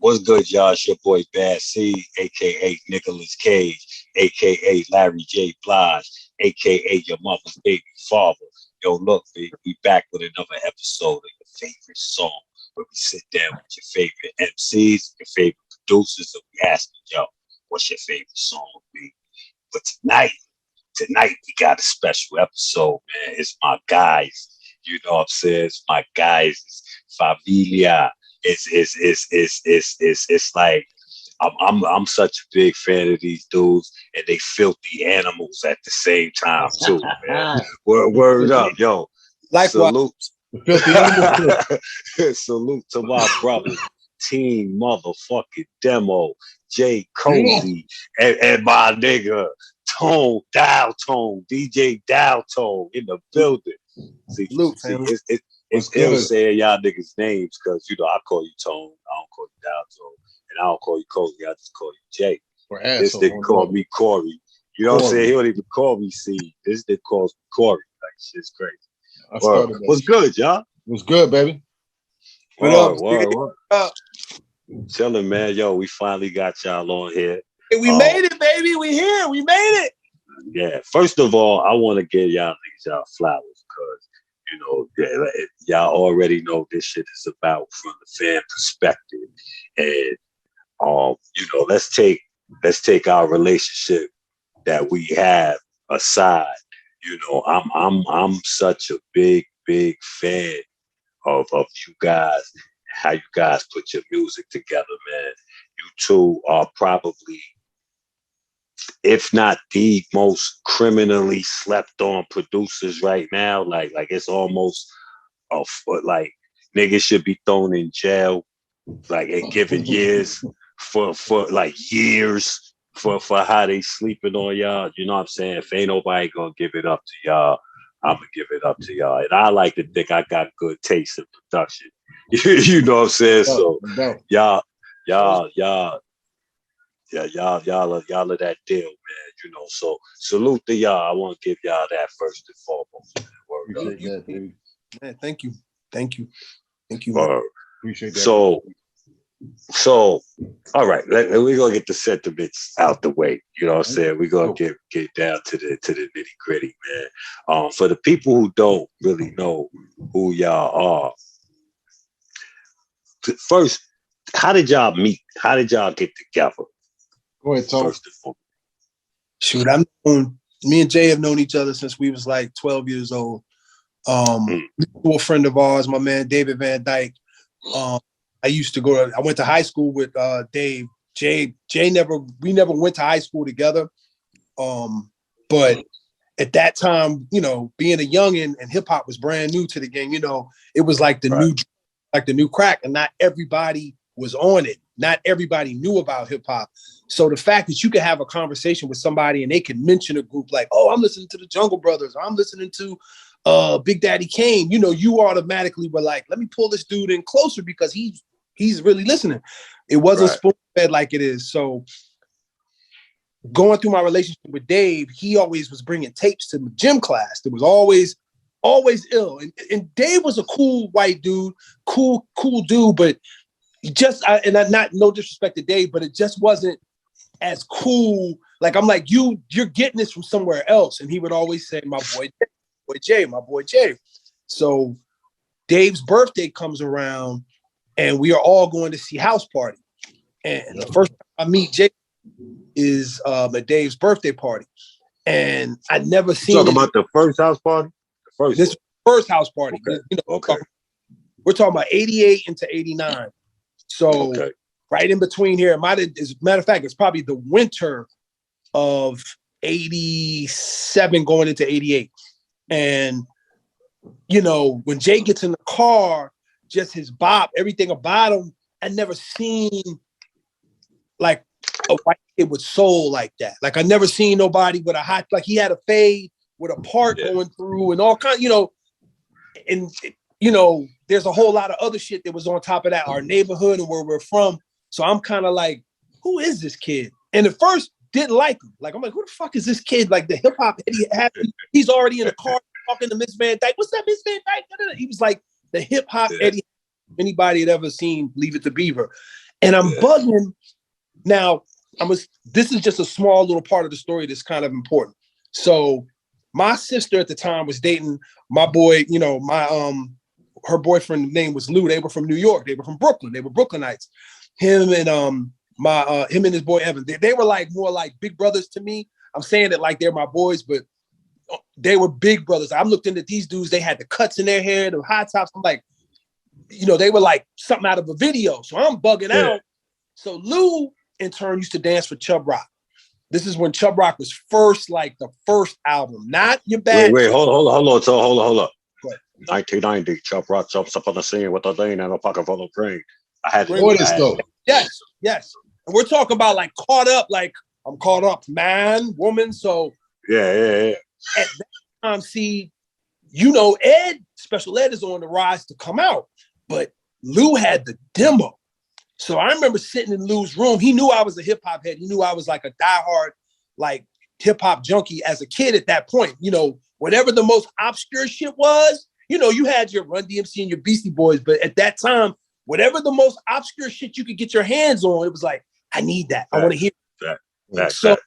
What's good, y'all? It's your boy Bad C, aka Nicolas Cage, aka Larry J. Blige, aka your mother's baby father. Yo, look, we back with another episode of your favorite song, where we sit down with your favorite MCs, your favorite producers, and we ask y'all, what's your favorite song, be? But tonight we got a special episode, man. It's my guys. You know what I'm saying? It's my guys. It's familia. It's like I'm such a big fan of these dudes, and they filthy animals at the same time too, man. Word up, yo. Likewise, Salute. filthy animal. Salute to my brother, Team Motherfucking Demo, J Cozy, and my nigga Tone Dial Tone, DJ Dial Tone in the building. See, it's ill saying y'all niggas names because I call you Tone, I don't call you Dial Tone, and I don't call you Cozy, I just call you Jay. This nigga call me Corey. You know what I'm saying? He don't even call me C. This nigga calls me Corey. Like, shit's crazy. What's good, y'all? What's good, baby? What up? Chilling, man. Yo, we finally got y'all on here. Hey, we made it, baby. We here. We made it. Yeah. First of all, I want to give y'all niggas y'all flowers because y'all already know this shit is about from the fan perspective, and let's take our relationship that we have aside. I'm such a big fan of you guys, how you guys put your music together, man. You two are probably, if not the most criminally slept on producers right now. Like it's almost like niggas should be thrown in jail, like and given years for years for how they sleeping on y'all. You know what I'm saying? If ain't nobody gonna give it up to y'all, I'm gonna give it up to y'all. And I like to think I got good taste in production. You know what I'm saying? So y'all are that deal, man. So salute to y'all. I want to give y'all that first and foremost. Appreciate that, baby. Man, thank you. Appreciate that. So, all right, we're gonna get the sentiments out the way. You know what I'm saying? We're gonna get down to the nitty gritty, man. For the people who don't really know who y'all are, first, how did y'all meet? How did y'all get together? Go ahead, Tom. First and foremost. Shoot, me and Jay have known each other since we was like 12 years old. A friend of ours, my man David Van Dyke. I went to high school with Dave. Jay we never went to high school together. But at that time, being a youngin' and hip hop was brand new to the game, it was like the new crack, and not everybody was on it. Not everybody knew about hip hop. So the fact that you could have a conversation with somebody and they can mention a group like, oh, I'm listening to the Jungle Brothers, or I'm listening to Big Daddy Kane, you automatically were like, let me pull this dude in closer because he's really listening. It wasn't spoon-fed like it is. So going through my relationship with Dave, he always was bringing tapes to the gym class. It was always ill. And Dave was a cool white dude, cool dude, but not no disrespect to Dave, but it just wasn't as cool. Like, I'm like, you're getting this from somewhere else. And he would always say, my boy Jay. So Dave's birthday comes around and we are all going to see House Party. And the first time I meet Jay is at Dave's birthday party. And I'd never seen Talking about the first house party? First house party. Okay. We're talking about 88 into 89. So right in between here, as a matter of fact, it's probably the winter of 87 going into 88. And, when Jay gets in the car, just his bop, everything about him, I'd never seen like a white kid with soul like that. Like, I never seen nobody with like he had a fade with a part going through and all kinds, and, there's a whole lot of other shit that was on top of that, our neighborhood and where we're from. So I'm kind of like, who is this kid? And at first, didn't like him. Like, I'm like, who the fuck is this kid? Like, the hip hop he's already in the car talking to Miss Van Dyke. What's that, Miss Van Dyke? He was like the hip hop Eddie. Anybody had ever seen Leave It to Beaver. And I'm bugging. Now, this is just a small little part of the story that's kind of important. So my sister at the time was dating my boy, you know, her boyfriend's name was Lou. They were from New York. They were from Brooklyn. They were Brooklynites. Him and his boy Evan. They were like more like big brothers to me. I'm saying it like they're my boys, but they were big brothers. I'm looking at these dudes. They had the cuts in their hair, the high tops. I'm like, you know, they were like something out of a video. So I'm bugging out. So Lou, in turn, used to dance for Chubb Rock. This is when Chubb Rock was first, like the first album, not your bad. Wait, hold on. 1990, Chubb Rock jumps up on the scene with a lean and a pocket full of green. I had to know this though. Yes. And we're talking about like caught up, like I'm caught up, man, woman. So yeah. At that time, see, you know, Special Ed is on the rise to come out, but Lou had the demo. So I remember sitting in Lou's room. He knew I was a hip hop head. He knew I was like a diehard, like hip hop junkie as a kid at that point. You know, whatever the most obscure shit was, you know, you had your Run DMC and your Beastie Boys, but at that time, whatever the most obscure shit you could get your hands on, it was like, I need that. I want to hear that. So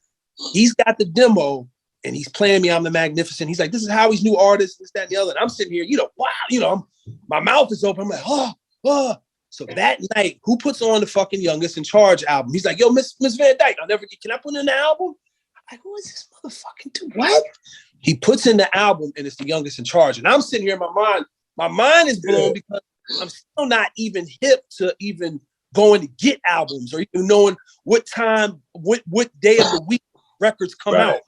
he's got the demo and he's playing me. I'm the Magnificent. He's like, this is Howie's new artist, this, that, and the other. And I'm sitting here, you know, wow, you know, my mouth is open. I'm like, oh. So that night, who puts on the fucking Youngest in Charge album? He's like, yo, Miss Van Dyke, I'll never get, can I put in the album? I'm like, who is this motherfucking dude? What? He puts in the album and it's the Youngest in Charge. And I'm sitting here in my mind is blown because I'm still not even hip to even going to get albums or even knowing what time, what day of the week records come out.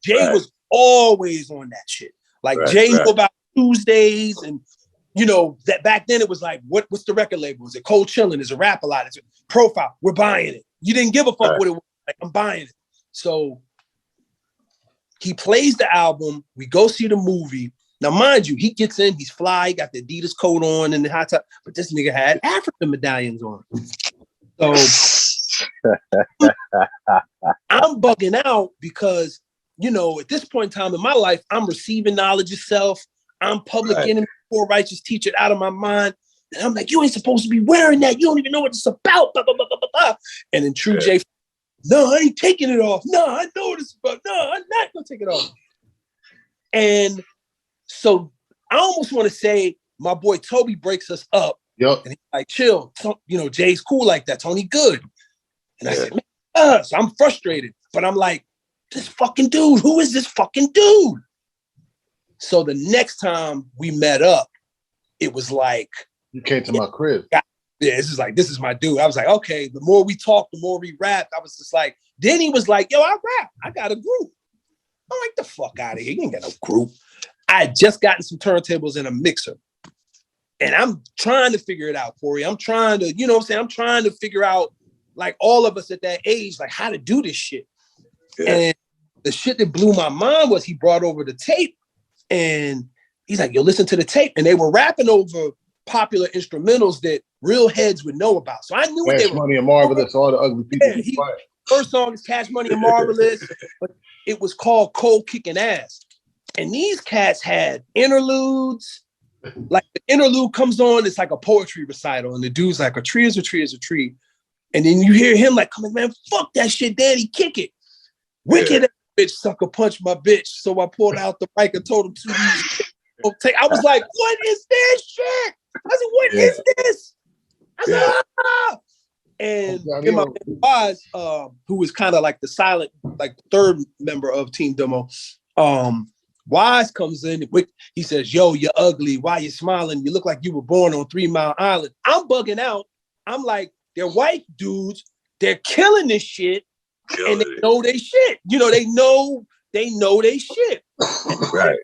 Jay was always on that shit. Like Jay knew about Tuesdays and, you know, that back then it was like, what's the record label? Is it Cold Chillin'? Is it Rap-A-Lot? Is it Profile? We're buying it. You didn't give a fuck what it was. Like, I'm buying it. So he plays the album. We go see the movie. Now, mind you, he gets in, he's fly, he got the Adidas coat on and the hot top, but this nigga had African medallions on. So I'm bugging out because, you know, at this point in time in my life, I'm receiving knowledge of I'm Public Enemy, Poor Righteous Teacher out of my mind. And I'm like, you ain't supposed to be wearing that. You don't even know what it's about. Blah, blah, blah, blah, blah. And in true Jay, no, I ain't taking it off. No, I know what it's about. No, I'm not going to take it off. And so I almost want to say my boy Toby breaks us up. And he's like, chill. So, you know, Jay's cool like that. Tony good. And I said, man, so I'm frustrated. But I'm like, this fucking dude, who is this fucking dude? So the next time we met up, it was like, you came to my crib. This is my dude. I was like, okay, the more we talked, the more we rapped. I was just like, then he was like, yo, I rap. I got a group. I'm like, the fuck out of here. You ain't got no group. I had just gotten some turntables and a mixer. And I'm trying to figure it out, Corey. I'm trying to, you know what I'm saying? I'm trying to figure out, like all of us at that age, like how to do this shit. And the shit that blew my mind was he brought over the tape. And he's like, yo, listen to the tape. And they were rapping over popular instrumentals that real heads would know about. So I knew what they were. Cash Money and Marvelous, all the ugly people. First song is Cash Money and Marvelous, but it was called Cold Kicking Ass. And these cats had interludes. Like the interlude comes on, it's like a poetry recital. And the dude's like, a tree is a tree is a tree. And then you hear him like, come on, man, fuck that shit, Daddy, kick it. Wicked bitch sucker punch my bitch. So I pulled out the mic and told him to I was like, what is this shit? I said, what is this? I said, ah! And in my Wise, who was kind of like the silent, like third member of Team Demo, Wise comes in. He says, yo, you're ugly. Why you smiling? You look like you were born on 3 Mile Island. I'm bugging out. I'm like, they're white dudes. They're killing this shit. And they know they shit. You know, they know they shit. Right.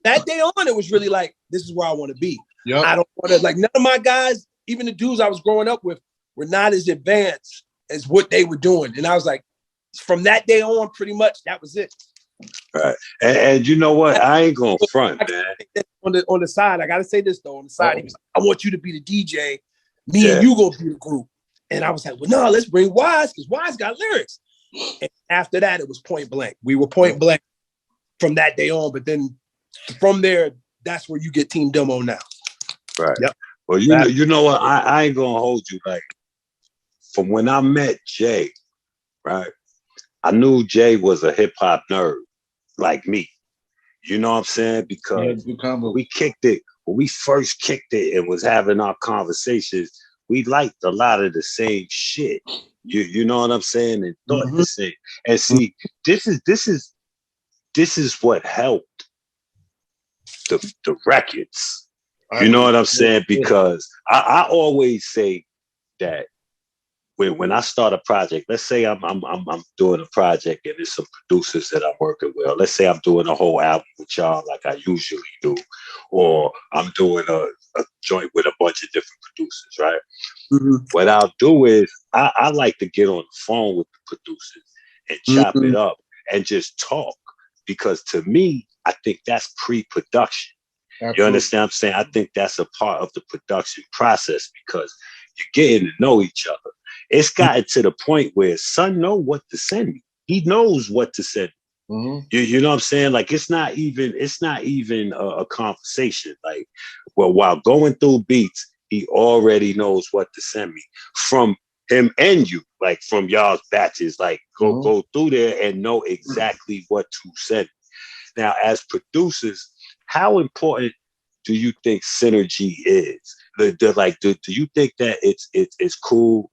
That day on, it was really like, this is where I want to be. Yep. I don't want to, like, none of my guys, even the dudes I was growing up with, were not as advanced as what they were doing. And I was like, from that day on, pretty much, that was it. Right. And you know what? I ain't going to front, man. On the side, I got to say this, though. On the side, he was like, I want you to be the DJ. Me and you going to be the group. And I was like, well, no, let's bring Wise, because Wise got lyrics. And after that, it was point blank. We were point blank from that day on. But then from there, that's where you get Team Demo now. Right. Yep. Well, you know what? I ain't gonna hold you. Like from when I met Jay, right? I knew Jay was a hip hop nerd like me. You know what I'm saying? Because when we first kicked it and was having our conversations, we liked a lot of the same shit. You know what I'm saying? And thought the same. And see, this is what helped the records. You know what I'm saying? Because I always say that when I start a project, let's say I'm doing a project and there's some producers that I'm working with. Let's say I'm doing a whole album with y'all like I usually do, or I'm doing a joint with a bunch of different producers, right? What I'll do is I like to get on the phone with the producers and chop it up and just talk, because to me, I think that's pre-production. Absolutely. You understand what I'm saying? I think that's a part of the production process, because you're getting to know each other. It's gotten to the point where son know what to send me. He knows what to send me. You know what I'm saying? Like it's not even a conversation. Like, well, while going through beats, he already knows what to send me from him and you, like from y'all's batches. Like go through there and know exactly what to send me. Now, as producers, how important do you think synergy is? Do you think that it's cool?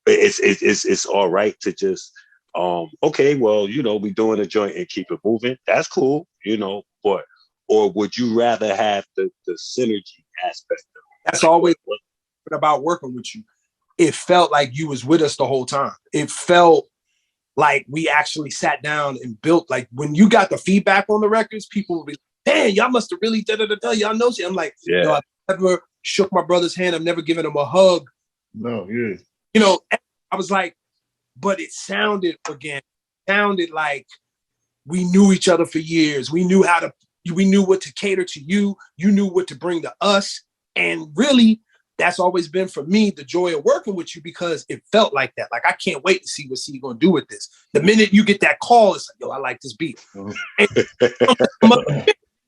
It's all right to just okay, well, you know, we doing a joint and keep it moving. That's cool, you know, but or would you rather have the synergy aspect of it? That's always about working with you. It felt like you was with us the whole time. It felt like we actually sat down and built. Like when you got the feedback on the records, people would be like, "Man, y'all must have really da-da-da-da. Y'all know shit." I'm like, no, I've never shook my brother's hand. I've never given him a hug. No, yeah. You know, I was like, but it sounded like we knew each other for years. We knew what to cater to you. You knew what to bring to us. And really, that's always been for me the joy of working with you, because it felt like that. Like, I can't wait to see what C gonna do with this. The minute you get that call, it's like, yo, I like this beat.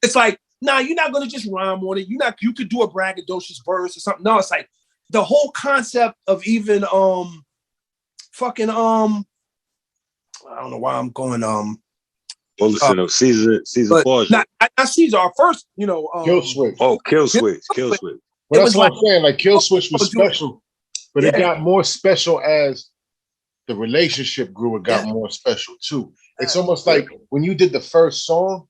It's like, nah, you're not gonna just rhyme on it. You could do a braggadocious verse or something. No, it's like the whole concept of even I don't know why I'm going Listen, Caesar Borgia. Not Caesar, our first, you know, Kill Switch. Kill Switch. But that's what I'm saying. Like Kill Switch was special, but it got more special as the relationship grew. It got more special too. It's almost like when you did the first song,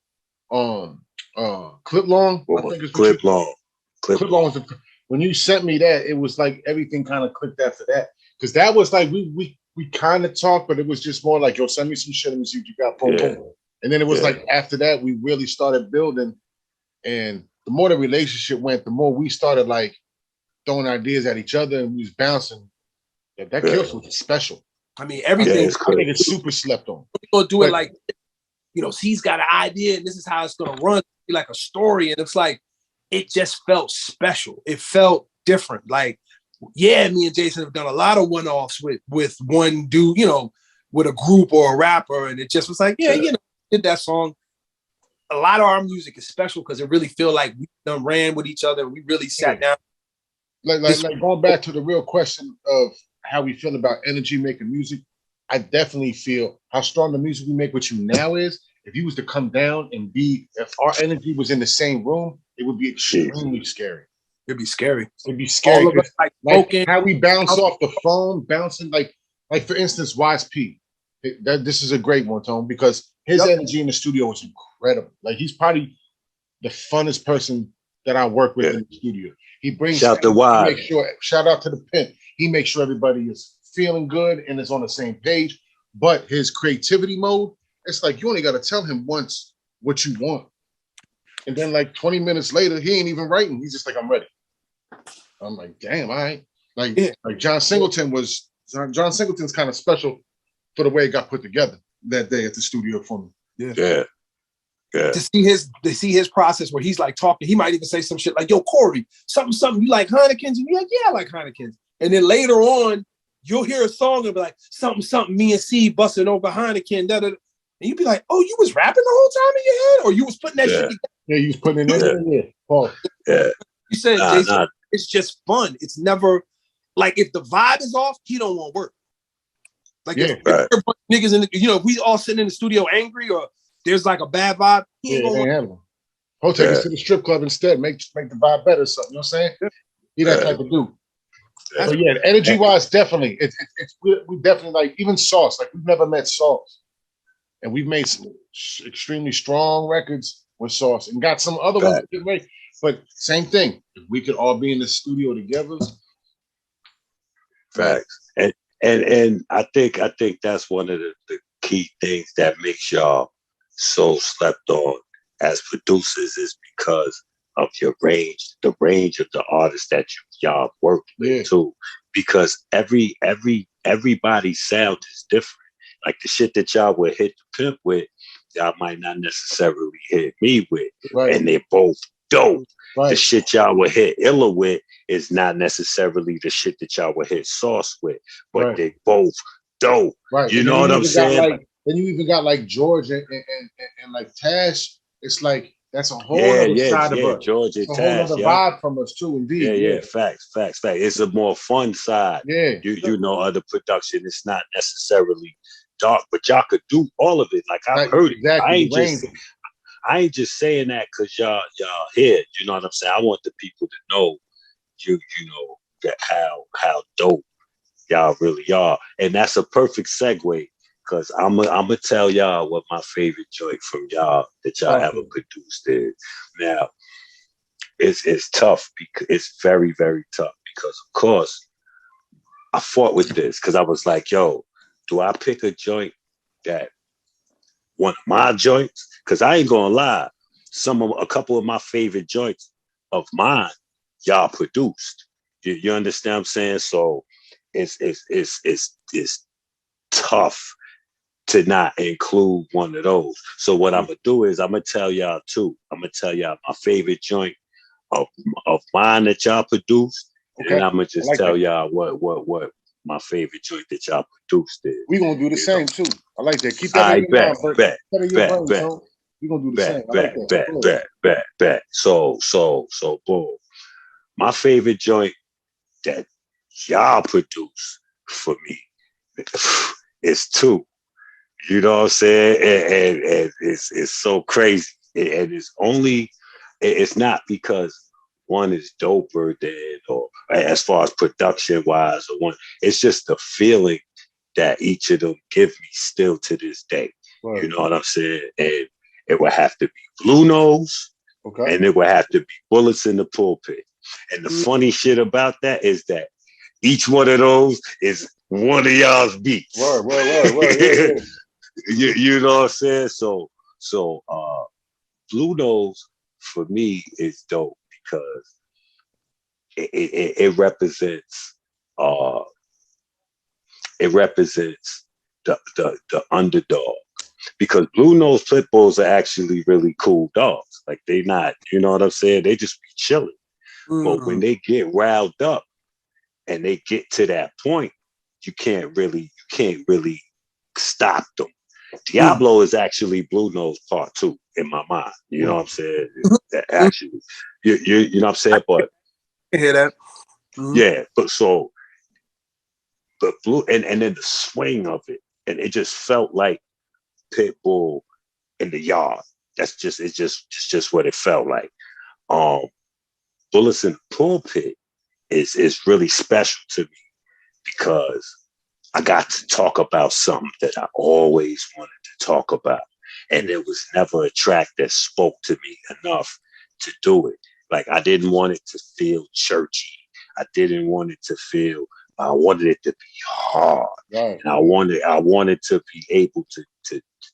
Clip Long. I think it's Clip Long. Clip Long was when you sent me that. It was like everything kind of clicked after that, because that was like we kind of talked, but it was just more like, yo, send me some shit, let me see what you got. Boom. And then it was like after that we really started building, and the more the relationship went, the more we started like throwing ideas at each other, and we was bouncing. That Kill Switch was special. I mean, everything. I think it's super slept on. We're gonna do it like, you know, he's got an idea, and this is how it's gonna run, like a story, and it's like it just felt special. It felt different. Like, yeah, me and Jason have done a lot of one-offs with one dude, you know, with a group or a rapper, and it just was like, you know, did that song. A lot of our music is special because it really feel like we done ran with each other. We really sat down. Like going back to the real question of how we feel about energy making music, I definitely feel how strong the music we make with you now is. If you was to come down and if our energy was in the same room, it would be extremely scary. It'd be scary. It'd be scary. All of us, like how we bounce off the phone, bouncing like for instance, Wise P. This is a great one, Tone, because his energy in the studio is incredible. Like he's probably the funnest person that I work with in the studio. He brings shout out to Wise. Shout out to the pimp. He makes sure everybody is feeling good and is on the same page. But his creativity mode, it's like you only got to tell him once what you want. And then like 20 minutes later, he ain't even writing. He's just like, I'm ready. I'm like, damn, all right. Like John Singleton's kind of special for the way it got put together that day at the studio for me. Yeah. To see his process where he's like talking, he might even say some shit like, yo, Corey, something, you like Heineken's? And you're like, yeah, I like Heineken's. And then later on, you'll hear a song and be like, something, me and C busting over Heineken, da da. And you'd be like, oh, you was rapping the whole time in your head? Or you was putting that shit together? Yeah, you was putting it in there. You said, Jason, it's just fun. It's never, like if the vibe is off, he don't want to work. Like Yeah. if niggas in the, if we all sitting in the studio angry or there's like a bad vibe, he ain't gonna work. He'll take us to the strip club instead, make the vibe better or something. You know what I'm saying? He that type of dude. But yeah, energy wise, definitely. We definitely like even Sauce. Like we've never met Sauce. And we've made some extremely strong records with Sauce and got some other ones. But same thing. If we could all be in the studio together. Facts. And I think that's one of the key things that makes y'all so slept on as producers is because of your range, the range of the artists that y'all worked with too. Because everybody's sound is different. Like the shit that y'all would hit the pimp with, y'all might not necessarily hit me with. Right. And they're both dope. Right. The shit y'all would hit Illa with is not necessarily the shit that y'all would hit Sauce with, but they both dope. Right. You know what I'm saying? Then you even got like George and like Tash. It's like that's a whole other side of us. George and it's a Tash, whole other vibe from us too. Indeed. Yeah. Facts. It's a more fun side. Yeah. You know, other production. It's not necessarily dark, but y'all could do all of it. Like I've heard exactly. it. I ain't just saying that because y'all here. You know what I'm saying? I want the people to know you know that how dope y'all really are, and that's a perfect segue because I'm gonna tell y'all what my favorite joint from y'all that y'all ever produced is. Now, it's tough because it's very, very tough because of course I fought with this because I was like, yo, do I pick a joint that one of my joints? Because I ain't gonna lie, a couple of my favorite joints of mine, y'all produced. You understand what I'm saying? So it's tough to not include one of those. So what I'm gonna do is I'm gonna tell y'all two. I'm gonna tell y'all my favorite joint of mine that y'all produced, and then I'm gonna just tell y'all what my favorite joint that y'all produced is. We're gonna do the same too. I like that. Keep that I in mind. bet. We're gonna do the same. I like that. Bet. So boom. My favorite joint that y'all produce for me is two. You know what I'm saying? And it's so crazy. And it's not because one is doper than, or as far as production wise, or one, it's just the feeling that each of them give me still to this day. Right. You know what I'm saying? And it would have to be Blue Nose, and it would have to be Bullets in the Pulpit. And the funny shit about that is that each one of those is one of y'all's beats. Right. You know what I'm saying? So Blue Nose for me is dope because it represents the underdog. Because Blue Nose Pit Bulls are actually really cool dogs. Like they not, you know what I'm saying? They just be chilling. But when they get riled up and they get to that point, you can't really stop them. Diablo is actually Blue Nose Part 2 in my mind. You know what I'm saying? Actually, you know what I'm saying? But I hear that. Yeah, but Blue and then the swing of it, and it just felt like Pitbull in the yard. It's just what it felt like. Bullets in the Pulpit is really special to me because I got to talk about something that I always wanted to talk about. And there was never a track that spoke to me enough to do it. Like I didn't want it to feel churchy. I didn't want it to feel, I wanted it to be hard. Right. And I wanted to be able to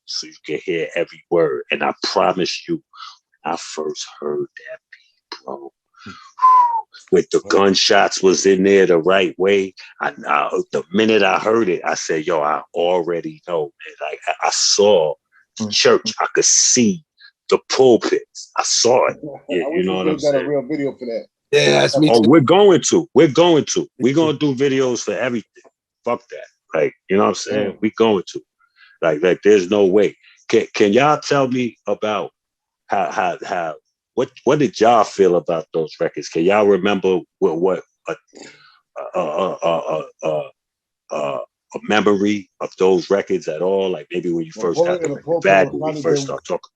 so you can hear every word. And I promise you, I first heard that beat, bro. With the gunshots was in there the right way. The minute I heard it, I said, yo, I already know, man. Like I saw the church. I could see the pulpits. I saw it. Yeah, you know what I'm saying? Got a real video for that. Yeah, that's me. Oh, we're going to. We're going to do videos for everything. Fuck that. Like, you know what I'm saying? We're going to. Like there's no way. Can y'all tell me about how what did y'all feel about those records? Can y'all remember what a memory of those records at all? Like maybe when you first got them, like Bad when we first start talking.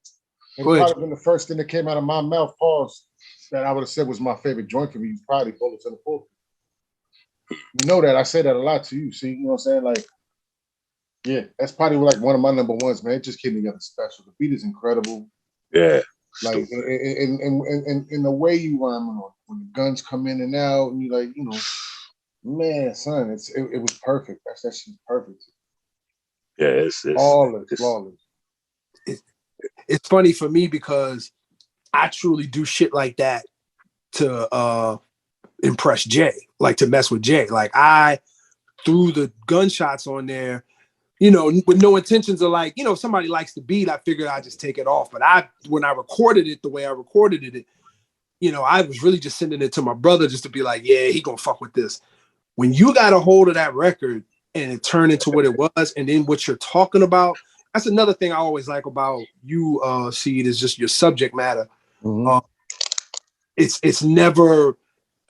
It probably been the first thing that came out of my mouth, pause, that I would have said was my favorite joint for me. Probably Bullets in the Pulpit. You know that I say that a lot to you. See, you know what I'm saying? Like, yeah, that's probably like one of my number ones, man. It just came together special. The beat is incredible. Yeah. Like, in the way you rhyme when the guns come in and out, and you like, you know, man, son, it was perfect. That shit's perfect. Yeah, it's flawless. It's funny for me because I truly do shit like that to impress Jay, like to mess with Jay. Like I threw the gunshots on there, you know, with no intentions of like, you know, if somebody likes the beat, I figured I'd just take it off. But when I recorded it the way I recorded it, you know, I was really just sending it to my brother just to be like, yeah, he gonna fuck with this. When you got a hold of that record and it turned into what it was, and then what you're talking about, that's another thing I always like about you, Seed, is just your subject matter. Mm-hmm.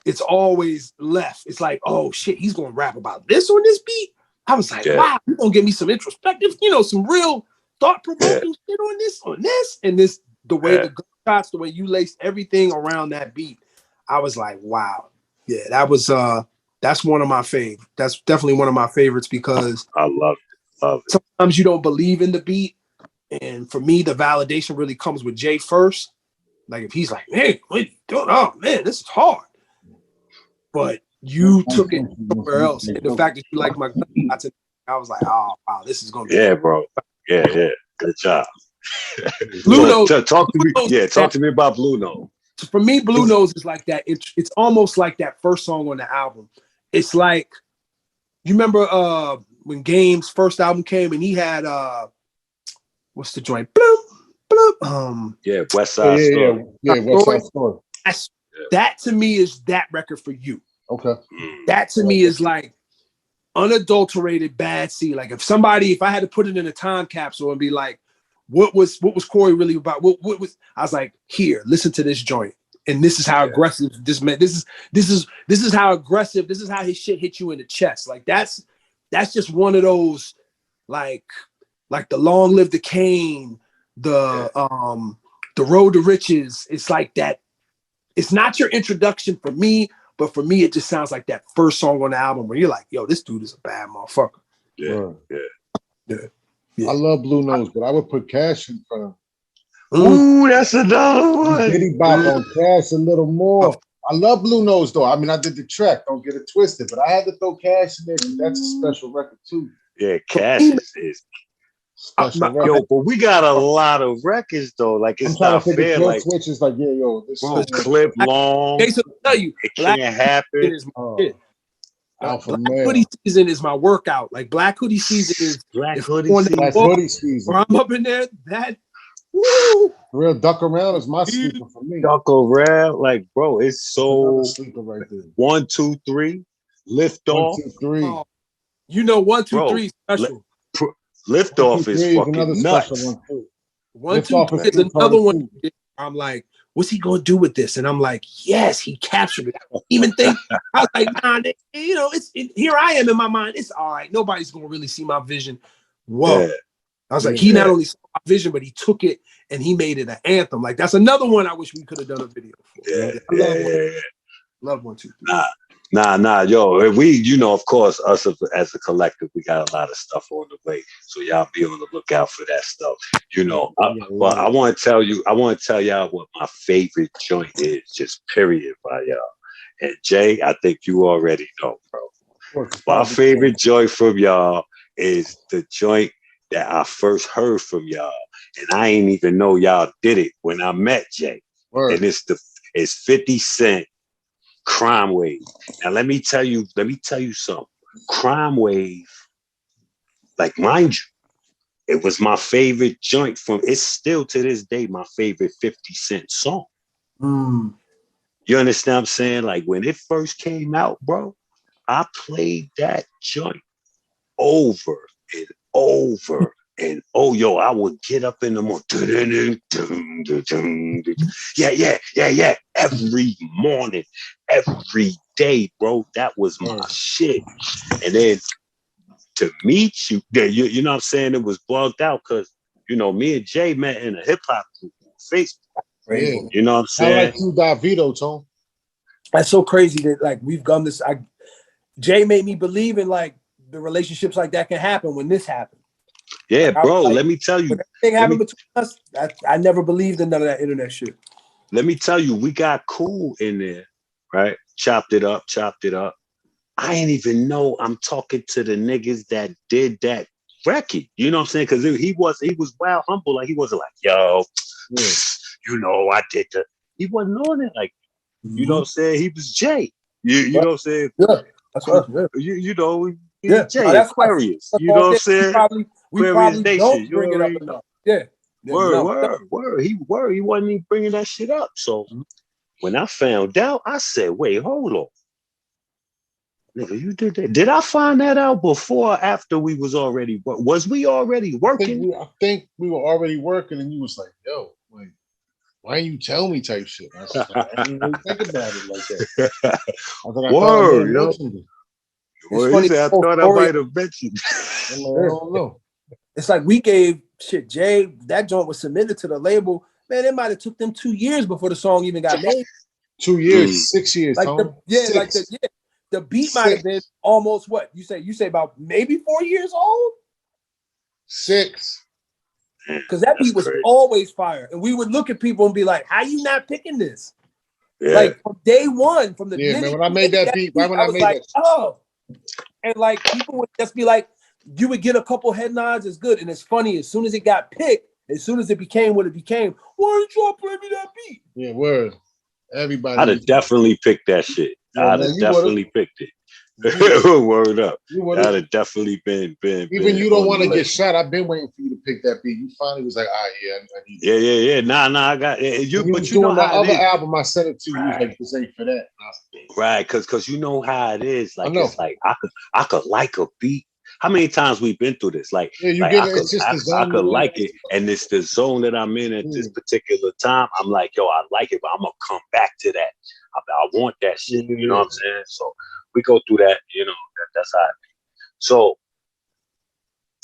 It's always left. It's like, oh shit, he's gonna rap about this on this beat. I was like, wow, you're gonna give me some introspective, you know, some real thought-provoking shit on this, and this, the way the gunshots, the way you laced everything around that beat. I was like, wow, yeah, that's one of my faves. That's definitely one of my favorites because I love it. Sometimes you don't believe in the beat, and for me, the validation really comes with Jay first. Like if he's like, hey, what are you doing? Oh man, this is hard. But you took it somewhere else. And the fact that you like my gunshots, I was like, oh wow, this is gonna be good. Bro. Yeah. Good job. Blue Nose. Talk to me. Yeah, talk to me about Blue Nose. For me, Blue Nose is like that. It's almost like that first song on the album. It's like, you remember when Game's first album came and he had what's the joint? Bloop, bloop. Yeah, West Side Story. Yeah, West Side Story. That to me is that record for you. Okay. That to me is like unadulterated bad C. Like if I had to put it in a time capsule and be like, what was Corey really about? What was, I was like, here, listen to this joint. And this is how aggressive this man. This is how aggressive. This is how his shit hit you in the chest. Like that's just one of those, like the Long Live the Cane, the Road to Riches. It's like that. It's not your introduction for me, but for me, it just sounds like that first song on the album where you're like, yo, this dude is a bad motherfucker. Yeah. I love Blue Nose, but I would put Cash in front of him. Ooh, that's another one. Diddy Bop on Cash a little more. I love Blue Nose though. I mean, I did the track. Don't get it twisted, but I had to throw Cash in there because that's a special record too. Yeah, Cash is special record. Yo, but we got a lot of records though. Like it's not fair. Like switches, like this clip long. Jason will tell you, it can't happen. Is my shit. Black Hoodie Season is my workout. Like Black Hoodie Season is Black Hoodie Season. Where I'm up in there, that woo. Real Duck Around is my sleeper for me. Duck Around, like bro, it's so sleeper right there. 1, 2, 3, Lift Off. 1, 2, 3. Oh, you know 1, 2, 3 special. Lift Off is fucking nuts. 1, 2, 3 is another one. I'm like, what's he gonna do with this? And I'm like, yes, he captured it. I don't even think. I was like, nah, you know, here I am in my mind. It's all right. Nobody's gonna really see my vision. Whoa. Yeah. I was like, he not only saw my vision, but he took it and he made it an anthem. Like that's another one I wish we could have done a video for. Love 1, 2, 3. Nah, yo. We, you know, of course, us as a collective, we got a lot of stuff on the way. So y'all be on the lookout for that stuff. You know, but I want to tell y'all what my favorite joint is, just period, by y'all. And Jay, I think you already know, bro. My favorite joint from y'all is the joint that I first heard from y'all, and I ain't even know y'all did it when I met Jay. And it's 50 Cent. Crime Wave. Now let me tell you something. Crime Wave, like mind you, it was my favorite joint it's still to this day my favorite 50 Cent song. You understand what I'm saying? Like when it first came out, bro, I played that joint over and over. And I would get up in the morning. Yeah. Every morning, every day, bro. That was my shit. And then to meet you, you know what I'm saying? It was bugged out because, you know, me and Jay met in a hip hop group on Facebook. Yeah. You know what I'm saying? I like you, Davido, Tone. That's so crazy that like we've gone this. Jay made me believe in like the relationships like that can happen when this happened. Yeah, like, bro. like, let me tell you. When everything happened between us, I never believed in none of that internet shit. Let me tell you, we got cool in there, right? Chopped it up. I ain't even know I'm talking to the niggas that did that record. You know what I'm saying? Because he was wild humble. Like he wasn't like, yo, you know, I did the. He wasn't on it like, you know what I'm saying? He was Jay. You know what I'm saying? Yeah, that's right. Yeah. You know, Yeah, Jay, no, that's Aquarius. that's You know what I'm saying? We Aquarius probably Nation. don't You bring it up already enough. Yeah. Word. He wasn't even bringing that shit up. So when I found out, I said, wait, hold on. Nigga, you did that. Did I find that out before or after we was already was we already working? I think we were already working, and you was like, yo, like, why didn't you tell me type shit? I was like, I didn't really think about it like that. I thought I mentioned it. It's funny. I thought I might have mentioned. I don't know. It's like we gave shit, Jay, that joint was submitted to the label. Man, it might have took them 2 years before the song even got made. 2 years, 6 years, like Tom. The beat might have been almost what you say about maybe 4 years old. 6. Because that beat was always fire, and we would look at people and be like, "How you not picking this?" Yeah. Like from day one, from the man. When I made that beat, right when I was like, "Oh," and like people would just be like, you would get a couple head nods, it's good, and it's funny. As soon as it got picked, as soon as it became what it became, why didn't y'all play me that beat? Yeah, word. Everybody. I'd have definitely picked that shit. Yeah, I'd have definitely picked it. Word up. That'd have definitely been. Even you don't want to get shot. I've been waiting for you to pick that beat. You finally was like, I need Yeah. Nah, I got you. But you know the how other album I sent it to you. Right. Like, this ain't for that. Right, because you know how it is. Like it's like I could like a beat. How many times we've been through this? Like, I could like it, and it's the zone that I'm in at this particular time. I'm like, yo, I like it, but I'm gonna come back to that. I want that shit. You know what I'm saying? So we go through that. You know, that's how it be. So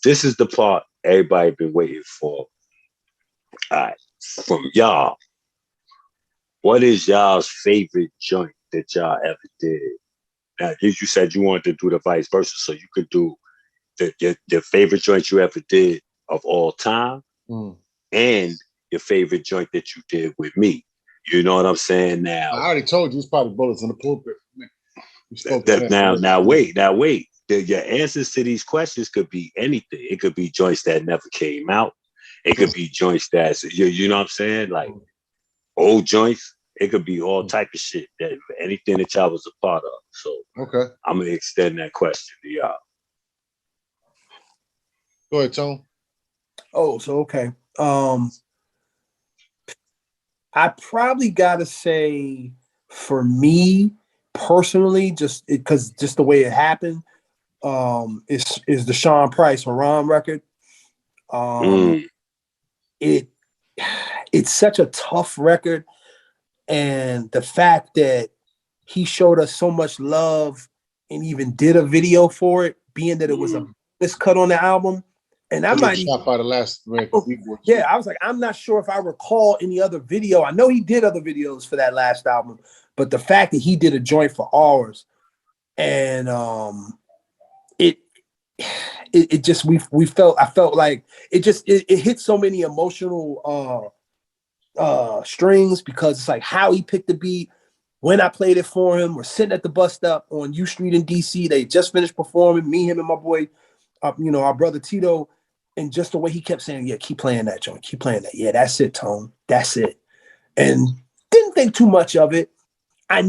this is the part everybody been waiting for. All right, from y'all, what is y'all's favorite joint that y'all ever did? Now, you said you wanted to do the vice versa, so you could do your favorite joint you ever did of all time, and your favorite joint that you did with me. You know what I'm saying? Now, I already told you it's probably Bullets in the Pulpit. Now wait. Your answers to these questions could be anything. It could be joints that never came out. It could be joints that's you know what I'm saying, like old joints. It could be all type of shit, that anything that y'all was a part of. So I'm gonna extend that question to y'all. Go ahead, Tone. Oh, so okay. I probably gotta say, for me personally, just the way it happened, is the Sean Price Haram record. It's such a tough record, and the fact that he showed us so much love and even did a video for it, being that it was a bonus cut on the album. And I might shot by the last record. Yeah, I was like, I'm not sure if I recall any other video. I know he did other videos for that last album, but the fact that he did a joint for ours, and it just I felt like it hit so many emotional strings, because it's like how he picked the beat. When I played it for him, we're sitting at the bus stop on U Street in DC. They just finished performing, me, him, and my boy, our brother Tito, and just the way he kept saying, yeah, keep playing that joint, keep playing that. Yeah, that's it, Tone. That's it. And didn't think too much of it. I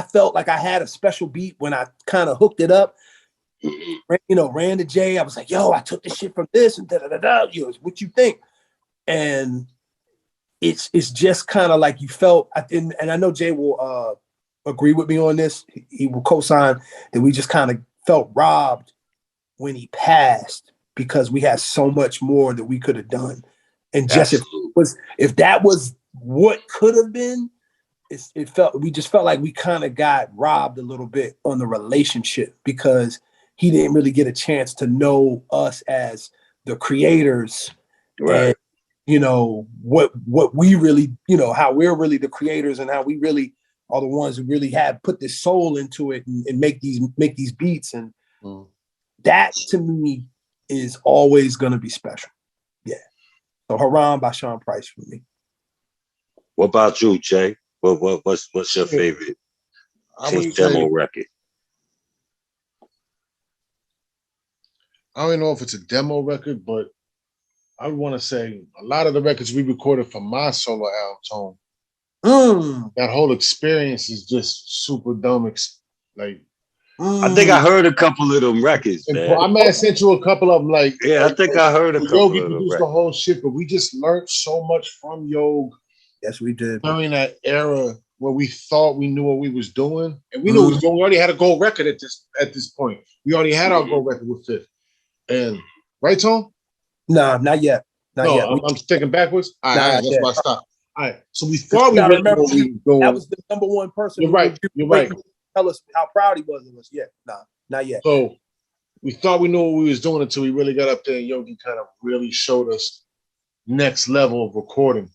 felt like I had a special beat when I kind of hooked it up. Ran to Jay. I was like, yo, I took this shit from this and da-da-da-da. What you think? And it's just kind of like you felt, and I know Jay will agree with me on this. He will co-sign that we just kind of felt robbed when he passed, because we had so much more that we could have done. And just if that was what could have been, we just felt like we kind of got robbed a little bit on the relationship because he didn't really get a chance to know us as the creators, Right. And what we really, how we're really the creators and how we really are the ones who really have put this soul into it and make these beats, and that to me is always going to be special. Yeah. So Haram by Sean Price for me. What about you, Jay? What's your favorite demo record? I don't know if it's a demo record, but I would want to say a lot of the records we recorded for my solo album, Tone, that whole experience is just super dumb. I think I heard a couple of them records, man. I may have sent you a couple of them. I think I heard a couple Yogi of them. produced the whole shit, but we just learned so much from Yog. Yes, we did. During that era where we thought we knew what we was doing, and we knew we already had a gold record at this point. We already had our gold record with Fifth, and right, Tom? No, not yet. Not yet. I'm thinking backwards. All right, that's why I stopped. All right, so we thought we remember what we were doing. That was the number one person. You're right. Tell us how proud he was of us. Yeah, not yet. So we thought we knew what we was doing until we really got up there, and Yogi kind of really showed us next level of recording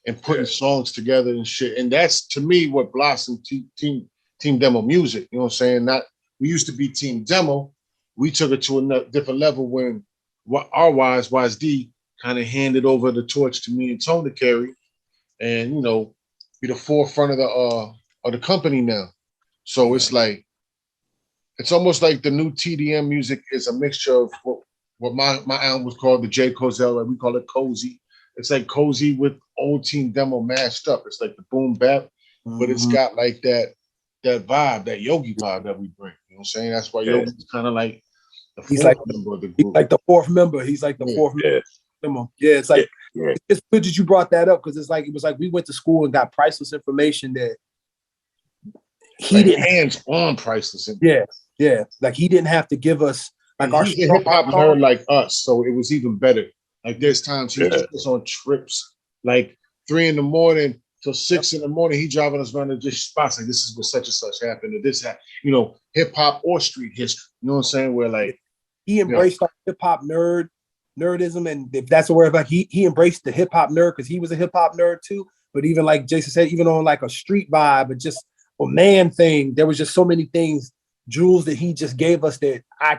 and putting songs together and shit. And that's, to me, what blossomed Team Demo music. You know what I'm saying? We used to be Team Demo. We took it to a different level when our YSD kind of handed over the torch to me and Tone to carry, and be the forefront of the company now. So it's like, it's almost like the new TDM music is a mixture of what my album was called, the J. Cozell, we call it Cozy. It's like Cozy with old Team Demo mashed up. It's like the boom bap, but it's got like that vibe, that Yogi vibe that we bring. You know what I'm saying? That's why Yogi's kind of like the fourth member of the group. He's like the fourth member. He's like the fourth member. Yeah, it's like it's good that you brought that up, because it was like we went to school and got priceless information that he didn't hands-on priceless. Yeah. Like he didn't have to give us like our hip hop nerd like us, so it was even better. Like there's times he took us on trips, like 3 a.m. till 6 a.m. He driving us around to just spots like, this is what such and such happened, or this happened, hip hop or street history. You know what I'm saying? Where like he embraced our hip hop nerdism, and if that's a word, like he embraced the hip hop nerd because he was a hip hop nerd too. But even like Jason said, even on like a street vibe, or just a man thing, there was just so many things, jewels that he just gave us that I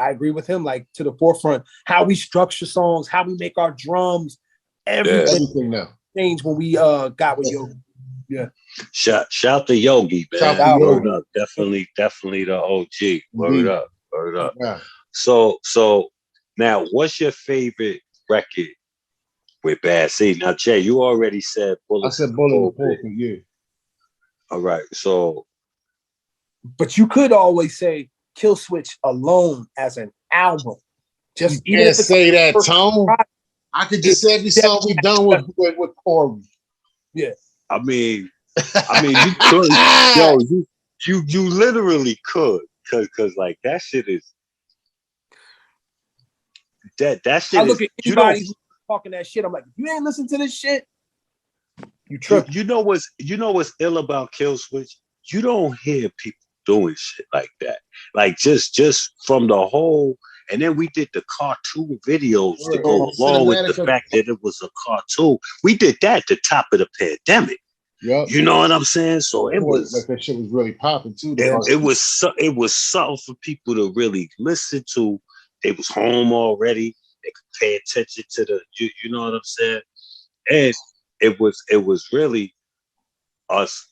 agree with him, like to the forefront. How we structure songs, how we make our drums, everything now changed when we got with Yogi. Yeah. Shout to Yogi, man. Word up. Definitely the OG. Word up. Yeah. So now, what's your favorite record with Bad Seed? Now, Jay, you already said Bullet. I said Bullet. Yeah. All right, so. But you could always say Kill Switch alone as an album. Just you can't say that, Tone. I could just say every song we done with Corey. Yeah. I mean, you could. Yo, you literally could, cause like that shit is. That shit. I look at anybody who's talking that shit. I'm like, you ain't listen to this shit. You tripping. You know what's ill about Kill Switch? You don't hear people doing shit like that. Like just from the whole, and then we did the cartoon videos to go along with the fact that it was a cartoon. We did that at the top of the pandemic. Yep. You know what I'm saying? So it was like that shit was really popping too. It was something for people to really listen to. They was home already. They could pay attention to you know what I'm saying? And it was really us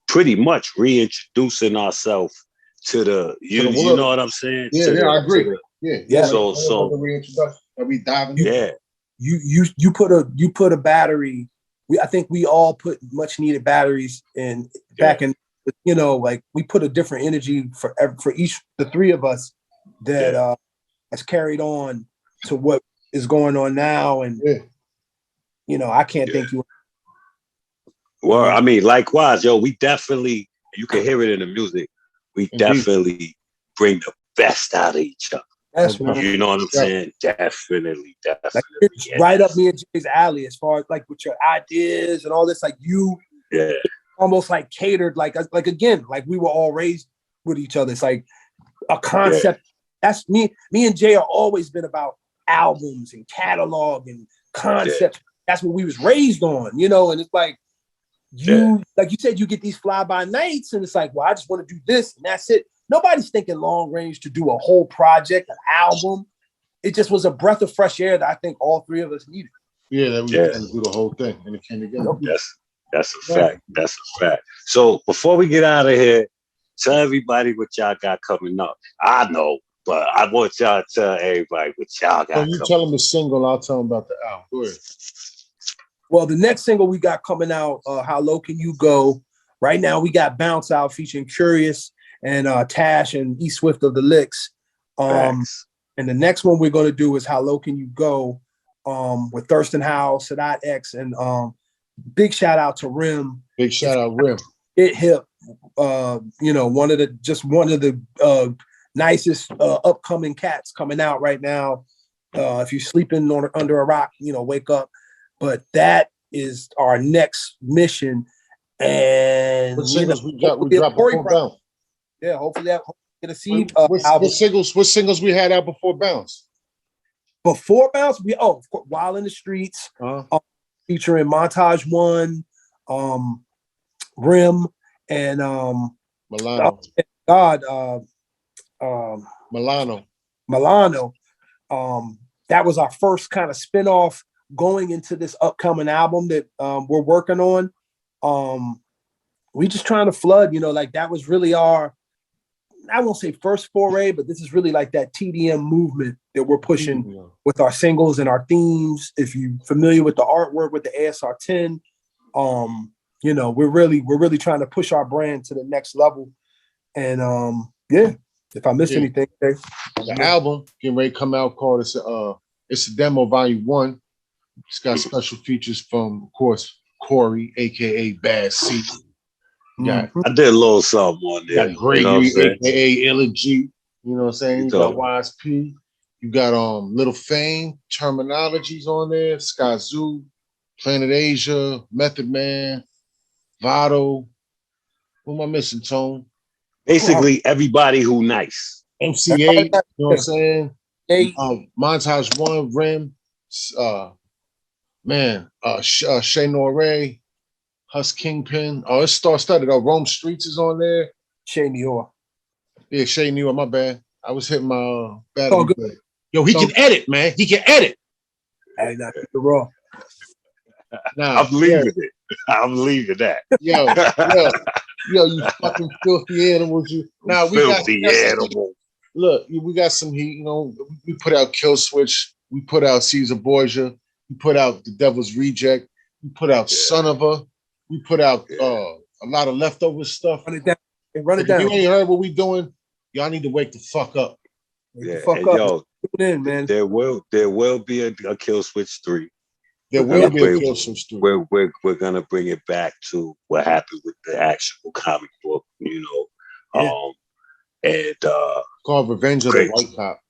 pretty much reintroducing ourselves to the you know what I'm saying? Yeah, I agree. Yeah. So the reintroduction. Are we diving? Yeah. You put a battery. I think we all put much needed batteries back in. Like we put a different energy for each, the three of us that has carried on to what is going on now, and I can't thank you. Well, I mean, likewise, yo, we definitely, you can hear it in the music. We definitely bring the best out of each other. That's right. You know what I'm saying? Definitely. Like, it's right up me and Jay's alley as far as like with your ideas and all this. Like you, almost like catered, like again, like we were all raised with each other. It's like a concept. That's me. Me and Jay are always been about albums and catalog and concepts. That's what we was raised on, you know. And it's like like you said, you get these fly by nights, and it's like, well, I just want to do this, and that's it. Nobody's thinking long range to do a whole project, an album. It just was a breath of fresh air that I think all three of us needed. Yeah, that we had to do the whole thing, and it came together. That's a fact. That's a fact. So before we get out of here, tell everybody what y'all got coming up. I know, but I want y'all to tell everybody what y'all got coming up. You tell them the single, I'll tell them about the album. Go ahead. Well, the next single we got coming out, How Low Can You Go? Right now, we got Bounce Out featuring Curious and Tash and E Swift of the Licks. And the next one we're going to do is How Low Can You Go with Thurston Howell, Sadat X, and big shout out to Rim. Big shout out Rim. It hip, you know, one of the nicest upcoming cats coming out right now. If you're sleeping under a rock, you know, wake up. But that is our next mission. And what singles we got? We dropped before Bounce. Yeah, hopefully that get a seed. What singles we had out before Bounce? Before Bounce, Wild in the Streets, featuring Montage One, Rim, and Milano. Milano. That was our first kind of spinoff going into this upcoming album that we're working on. We just trying to flood, you know, like that was really our, I won't say first foray, but this is really like that TDM movement that we're pushing with our singles and our themes. If you're familiar with the artwork with the ASR 10, you know, we're really trying to push our brand to the next level. And if I missed anything, the album getting ready to come out called it's a demo volume 1. It's got special features from, of course, Corey, aka Bad C. I did a little something on there. You got Gregory, aka Illa G. You know what I'm saying? You got Wise P. You got Little Fame, Terminologies on there, Sky Zoo, Planet Asia, Method Man, Vado. Who am I missing, Tone? Basically, everybody who nice. MCA, you know what I'm saying? Montage One, Rim, Shay Noray, Hus Kingpin. Oh, it's star-studded. Rome Streets is on there. Shay Noir. Yeah, Shay Noir, my bad. I was hitting my battery. Good. Yo, he can edit, man. He can edit. Hey, not the raw. Nah, I'm leaving it. I'm leaving that. Yo, you fucking filthy animals. We got animal. Look, we got some heat. You know, we put out Kill Switch. We put out Caesar Borgia. We put out The Devil's Reject. We put out Son of a. We put out a lot of leftover stuff. Run it down. If you ain't heard what we doing, y'all need to wake the fuck up. Yo, in, man. There will be a Kill Switch 3. There will be a Kill Switch 3. We're gonna bring it back to what happened with the actual comic book, you know. And called Revenge of the White Cop.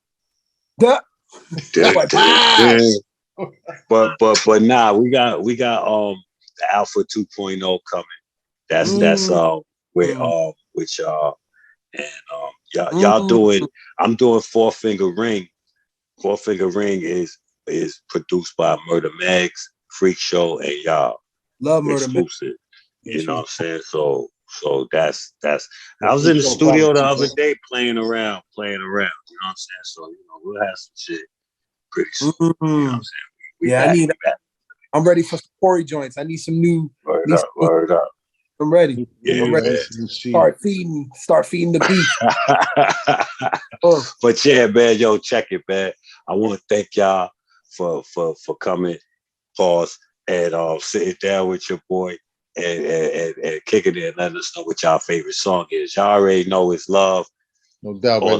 But nah, we got the Alpha 2.0 coming. That's with y'all. And y'all doing, I'm doing Four Finger Ring. Four Finger Ring is produced by Murder Megs, Freakshow, and y'all. Love Murder Megs. You know what I'm saying? So that's I was in the studio the other day playing around. You know what I'm saying? So, you know, we'll have some shit pretty soon. You know what I'm saying? I'm ready for some Corey joints. I need some new. Word up. I'm ready. Yeah, I'm ready. Start feeding the beast. But yeah, man, yo, check it, man. I want to thank y'all for coming, pause, and sitting down with your boy and kicking it and letting us know what y'all favorite song is. Y'all already know it's love. No doubt, all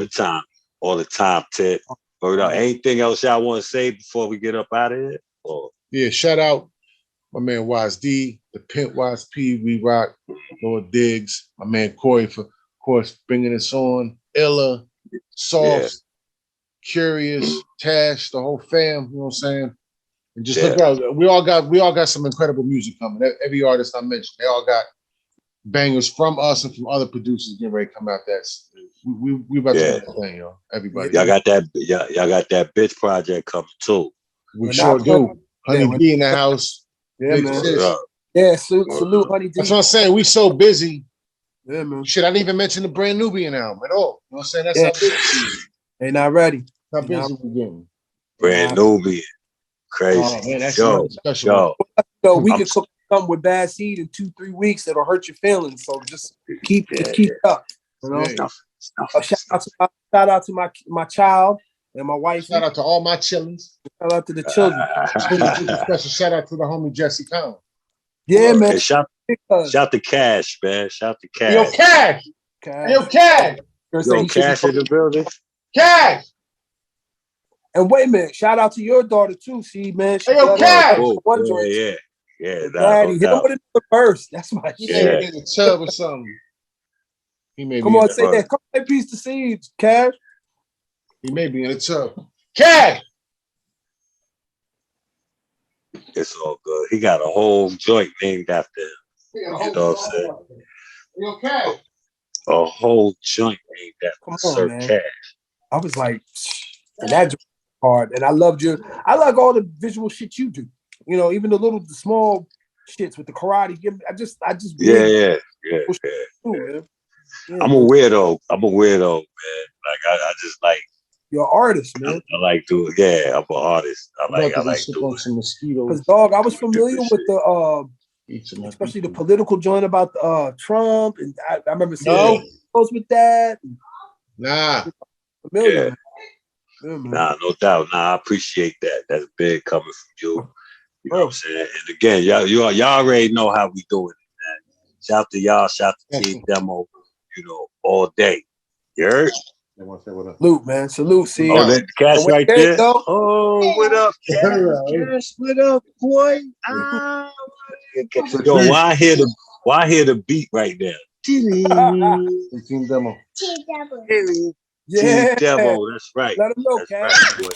the time, Ted. Word up. Anything else y'all want to say before we get up out of here? Yeah, shout out my man Wise D, the Pimp Wise P, We Rock, Lord Diggs, my man Corey for, of course, bringing us on. Ella, Soft, Curious, Tash, the whole fam, you know what I'm saying? And just look out. We all got some incredible music coming. Every artist I mentioned, they all got bangers from us and from other producers getting ready to come out. That's we about to do that thing, yo. Everybody, y'all got that. Y'all got that bitch project coming too. we sure do. Honey D in the house. Yeah, man. Yeah, salute, Honey D. That's what I'm saying. We so busy. Yeah, man. Shit, I didn't even mention the brand Nubian album at all. You know what I'm saying? That's how busy. They not ready. How busy we getting? Brand Nubian, crazy. Oh, man, that's yo. So we can cook something with bad seed in 2-3 weeks. It'll hurt your feelings. So just keep up. You know. Shout out to my child and my wife. Shout out to all my chillins. Shout out to the children. Special shout out to the homie Jesse Cohn. Yeah, man. Shout to Cash, man. Shout to Cash. Yo, Cash. Yo, Cash. Yo, Cash in the building. Cash. And wait a minute, shout out to your daughter too, see, man. Hey, yo, Cash. Yeah. Daddy, hit him with another verse. That's my shit. Yeah, in the tub or something. He may Come on, say that. Come on, piece the seeds, Cash. He may be in the tub. Cash. It's all good. He got a whole joint named after him. You know what I'm saying? Yo, Cash. A whole joint named after Sir Cash. I was like, and that hard. And I loved you. I like all the visual shit you do. You know, even the small shits with the karate. I just Yeah. I'm a weirdo, man. Like I just like. You're an artist, man. I like doing. Yeah, I'm an artist. I like doing some mosquitoes. Because dog, I was familiar with the especially the political joint about Trump, and I remember seeing posts with that. Nah, familiar. Yeah, nah, no doubt. Nah, I appreciate that. That's big coming from you. You know what I'm saying? And again, y'all already know how we doing it, man. Shout to y'all, shout to Team Demo, you know, all day. You heard? Salute, man. Salute, see. Oh, that Cash right there. Oh, what up, Cash? What up, boy? Yo, why hear the beat right there? Team Demo. Yeah. Team Demo, that's right. Let him know, Cash. Right,